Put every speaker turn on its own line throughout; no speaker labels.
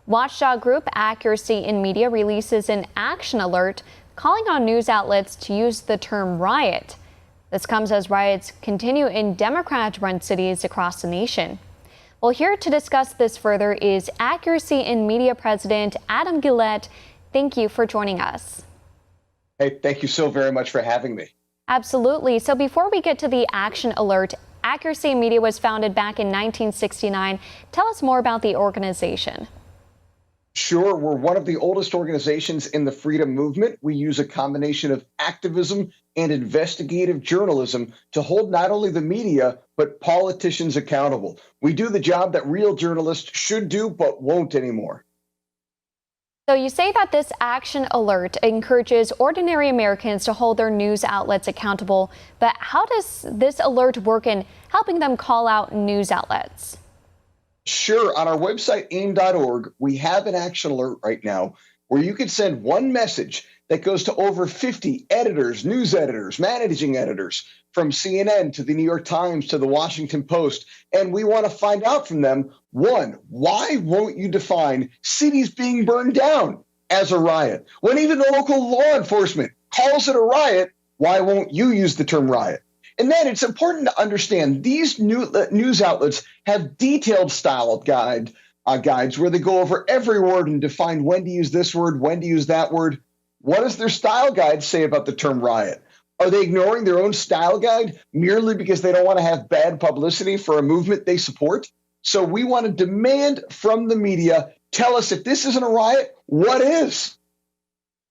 Watchdog group Accuracy in Media releases an action alert calling on news outlets to use the term riot. This comes as riots continue in Democrat-run cities across the nation. Well, here to discuss this further is Accuracy in Media President Adam Guillette. Thank you for joining us.
Hey, thank you so very much for having me.
Absolutely. So before we get to the action alert, Accuracy in Media was founded back in 1969. Tell us more about the organization.
Sure, we're one of the oldest organizations in the freedom movement. We use a combination of activism and investigative journalism to hold not only the media, but politicians accountable. We do the job that real journalists should do, but won't anymore.
So you say that this action alert encourages ordinary Americans to hold their news outlets accountable, but how does this alert work in helping them call out news outlets?
Sure. On our website, aim.org, we have an action alert right now where you can send one message that goes to over 50 editors, news editors, managing editors, from CNN to the New York Times to the Washington Post. And we want to find out from them, one, why won't you define cities being burned down as a riot? When even the local law enforcement calls it a riot, why won't you use the term riot? And then it's important to understand these news outlets have detailed styled guides where they go over every word and define when to use this word, when to use that word. What does their style guide say about the term riot? Are they ignoring their own style guide merely because they don't want to have bad publicity for a movement they support? So we want to demand from the media, tell us if this isn't a riot, what is?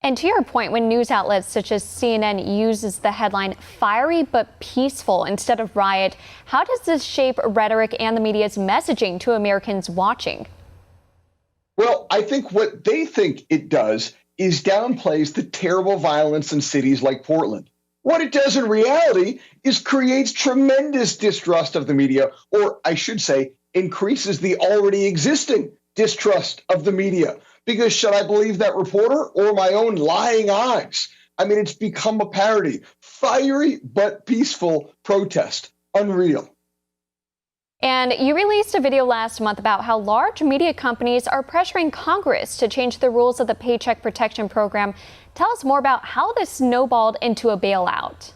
And to your point, when news outlets such as CNN uses the headline fiery but peaceful instead of riot, how does this shape rhetoric and the media's messaging to Americans watching?
Well, I think what they think it does is downplays the terrible violence in cities like Portland. What it does in reality is creates tremendous distrust of the media, or I should say, increases the already existing distrust of the media. Because should I believe that reporter or my own lying eyes? I mean, it's become a parody. Fiery but peaceful protest. Unreal.
And you released a video last month about how large media companies are pressuring Congress to change the rules of the Paycheck Protection Program. Tell us more about how this snowballed into a bailout.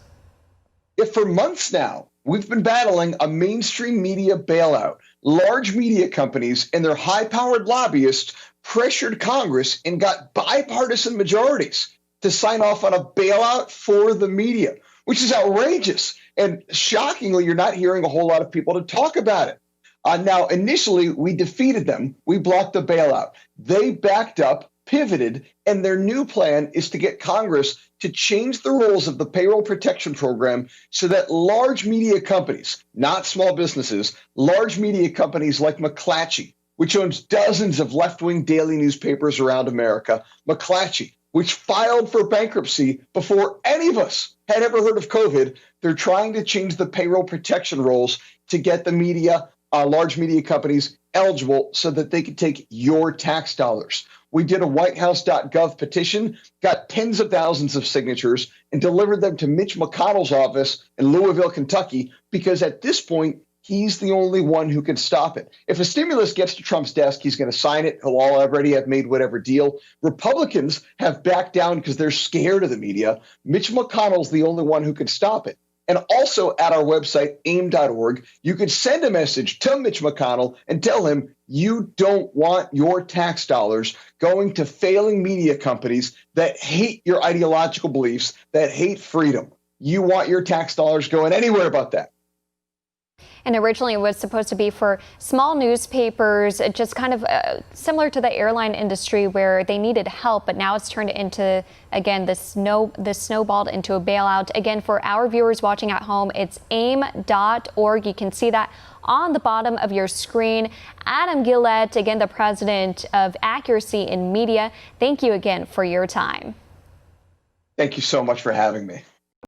If for months now, we've been battling a mainstream media bailout. Large media companies and their high-powered lobbyists pressured Congress and got bipartisan majorities to sign off on a bailout for the media, which is outrageous. And shockingly, you're not hearing a whole lot of people to talk about it. Now, initially, we defeated them. We blocked the bailout. They backed up, pivoted, and their new plan is to get Congress to change the rules of the payroll protection program so that large media companies, not small businesses, large media companies like McClatchy, which owns dozens of left-wing daily newspapers around America, McClatchy, which filed for bankruptcy before any of us had ever heard of COVID. They're trying to change the payroll protection rules to get the media, large media companies, eligible so that they can take your tax dollars. We did a whitehouse.gov petition, got tens of thousands of signatures, and delivered them to Mitch McConnell's office in Louisville, Kentucky, because at this point, he's the only one who can stop it. If a stimulus gets to Trump's desk, he's going to sign it. He'll already have made whatever deal. Republicans have backed down because they're scared of the media. Mitch McConnell's the only one who can stop it. And also at our website, aim.org, you could send a message to Mitch McConnell and tell him you don't want your tax dollars going to failing media companies that hate your ideological beliefs, that hate freedom. You want your tax dollars going anywhere but that.
And originally it was supposed to be for small newspapers, just kind of similar to the airline industry where they needed help. But now it's turned into, again, this snowballed into a bailout. Again, for our viewers watching at home, it's aim.org. You can see that on the bottom of your screen. Adam Guillette, again, the president of Accuracy in Media. Thank you again for your time.
Thank you so much for having me.